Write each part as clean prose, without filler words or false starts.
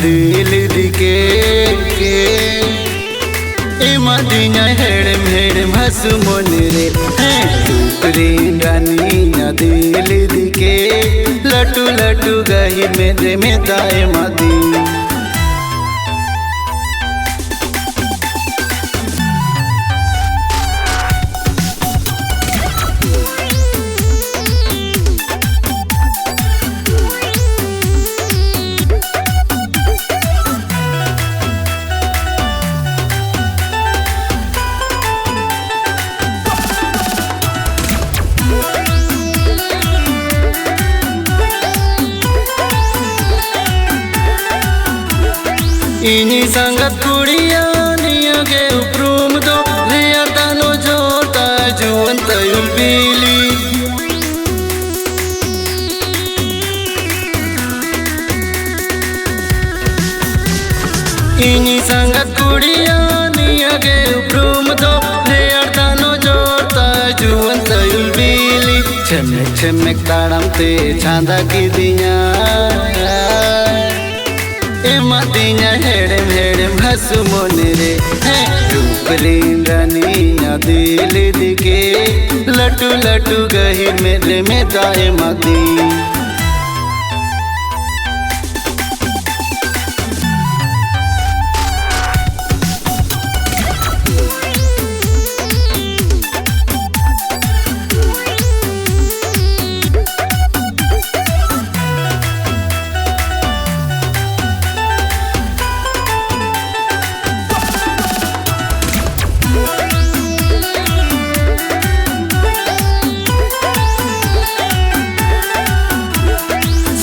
दिल दिके एमादिया हेड़म हेड़म हसु मोनरे रूपरी रानी दिल दिके लटू लटू गही मेरे में दाए मादी इनी संगत कुड़िया नियगे उपरूम दो रिया तानो जोता जुवन तयुल बीली इनी संगत कुड़िया नियगे उपरूम दो रिया तानो जोता जुवन तयुल बीली छमेक छमेक ताड़म ते छांदा की दिया एमादिया हेड़म हेड़म हसु मोनरे रूपरी रानी दिल दिके लटू लटू गही मेरे में दाए मादी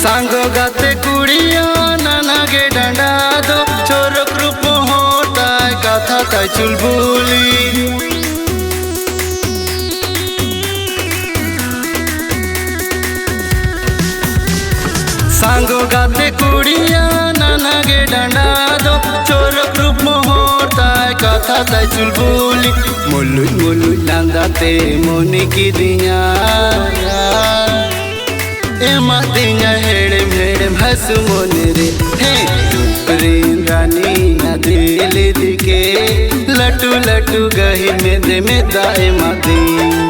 सांगो गाते कुड़िया नाना के डंडा दो चोरक रूप होता कथा का चुलबुली सांगो गाते कुड़िया नाना के डंडा दो चोरक रूप होता कथा का चुलबुली मुल्लु मुल्लु लांदाते मोनी की दिया एमादिया हेड़म हेड़म हसु मोनरे रूपरी रानी दिल दिके लटू लटू गही मेरे में दाए मादी।